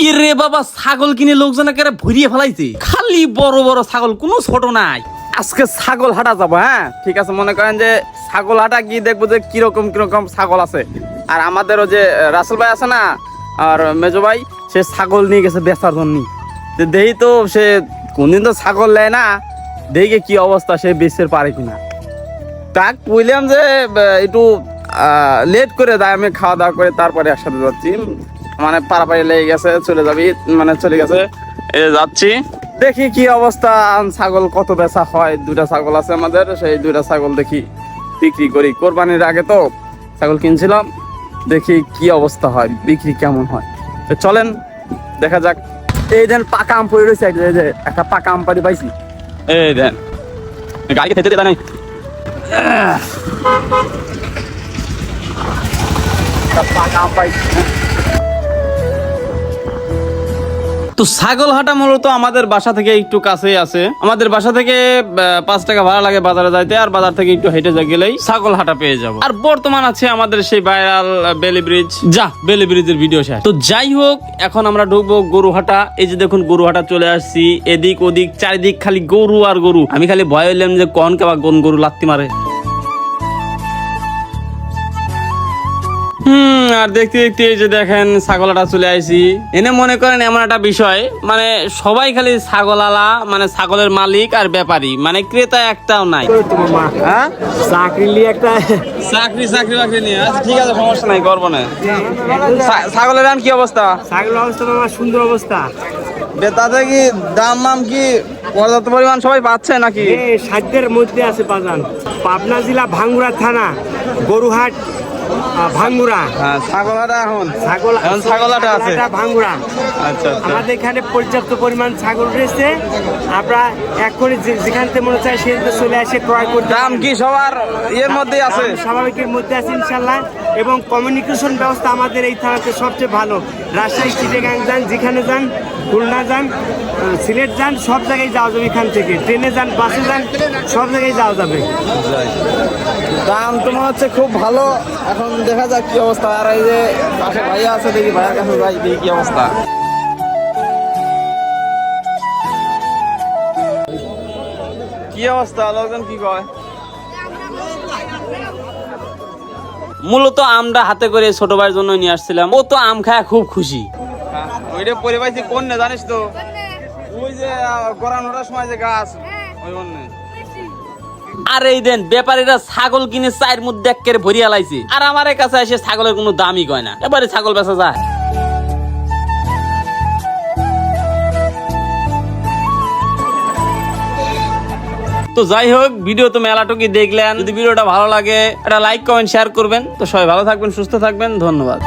ইরে বাবা, ছাগল কিনে লোকজন একেবারে ভরিয়ে ফেলাইছে, খালি বড় বড় ছাগল, কোনো ছোট নাই। আজকে ছাগল হাটা যাবো। হ্যাঁ ঠিক আছে, মনে করেন যে ছাগল হাটা গিয়ে দেখবো যে কিরকম কিরকম ছাগল আছে। আর আমাদেরও যে রাসেল ভাই আছে না, আর মেজো ভাই, সে ছাগল নিয়ে গেছে বেচার জন্য। দেখি তো সে কোনদিন তো ছাগল নেয় না, দেখে কি অবস্থা, সে বেচতে পারে কিনা। তাক বললাম যে একটু লেট করে দেয়, আমি খাওয়া দাওয়া করে তারপরে একসাথে যাচ্ছি। মানে পাড়াপাড়ি লেগে গেছে, চলে যাবি, মানে চলে গেছে, যাচ্ছি। দেখি কি অবস্থা, ছাগল কত বেচা হয়। 2টা ছাগল আছে আমাদের, সেই 2টা ছাগল দেখি বিক্রি করি। কোরবানির আগে তো ছাগল কিনছিলাম, দেখি কি অবস্থা হয়, বিক্রি কেমন হয়। তো চলেন দেখা যাক। এই দেন পাকা আম পড়ে রয়েছে, একটা পাকা আম পাড়ি পাইছি। এই দেন গাড়ি খেতে দেয় নাই, পাকা আম পাইছি। তো ছাগল হাটা মূলত আমাদের বাসা থেকে একটু কাছেই আছে। আমাদের বাসা থেকে 5 টাকা ভাড়া লাগে বাজারে যাইতে, আর বাজার থেকে একটু হেঁটে গেলেই ছাগল হাটা পেয়ে যাবো। আর বর্তমান আছে আমাদের সেই ভাইরাল বেলি ব্রিজ। বেলি ব্রিজের ভিডিও শেষ। তো যাই হোক, এখন আমরা ঢুকবো গরুহাটা। এই যে দেখুন গরুহাটা চলে আসছি, এদিক ওদিক চারিদিক খালি গরু আর গরু। আমি খালি ভয় হইলাম যে কোন কেবা কোন গরু লাত্তি মারে। আর দেখতে দেখতে এই যে দেখেন ছাগলাটা চলে আসি। এনে মনে করেন এমন একটা বিষয়, মানে সবাই খালি ছাগলালা, মানে ছাগলের মালিক আর ব্যাপারী, মানে ক্রেতা একটাও নাই। হ্যাঁ চাকরি বাকরি নিয়ে। আচ্ছা ঠিক আছে, সমস্যা নাই, করবো না। ছাগলের দাম কি অবস্থা? ছাগলের অবস্থা বাবা সুন্দর অবস্থা। তাতে কি দাম মাম কি পর্যাপ্ত পরিমাণ সবাই পাচ্ছে নাকি? সাধ্যের মধ্যে আছে বাজান। পাবনা জেলা ভাঙ্গুড়া থানা, গরুহাট ভাঙ্গুড়া। ছাগলাটা এখন ছাগল ছাগলাটা আছে ভাঙ্গুড়া। আচ্ছা, আমাদের এখানে পর্যাপ্ত পরিমাণ ছাগল রয়েছে। আমরা এখনই যেখান থেকে মনে চাই সেখানে চলে আসে ক্রয় করতে। দাম কি সবার এর মধ্যে আছে? স্বাভাবিকের মধ্যে আছে ইনশাল্লাহ। এবং কমিউনিকেশন ব্যবস্থা আমাদের এই থানাতে সবচেয়ে ভালো। রাজশাহী, চিটাগাং যান, যেখানে যান, খুলনা যান, সিলেট যান, সব জায়গায় যাওয়া যাবে। এখান থেকে ট্রেনে যান, বাসে যান, সব জায়গায় যাওয়া যাবে। দাম তো মনে হচ্ছে খুব ভালো। এখন দেখা যাক কি অবস্থা। আর এই যে পাশে ভাইয়া আছে, দেখি ভাইয়ার কাছে যাই, দেখি কি অবস্থা। কি অবস্থা, লোকজন কি কয়? মূলত আমরা হাতে করে ছোট ভাইয়ের জন্য নিয়ে আসছিলাম। ও তো আম খায় খুব খুশি। ওইটা পরে পাইছি কোন না জানিস তো? ওই যে গড়ানোর সময় যে গাছ, ওই অন্য। আর এই দেন ব্যাপারীরা ছাগল কিনে চায়ের মধ্যে একেবারে ভরিয়া লাইছে। আর আমার কাছে এসে ছাগলের কোনো দামই কয় না, এবারে ছাগল বেচা যায়। তো যাই হোক, ভিডিও তো মেলাটুকি দেখলেন। যদি ভিডিওটা ভালো লাগে একটা লাইক কমেন্ট শেয়ার করবেন। তো সবাই ভালো থাকবেন, সুস্থ থাকবেন, ধন্যবাদ।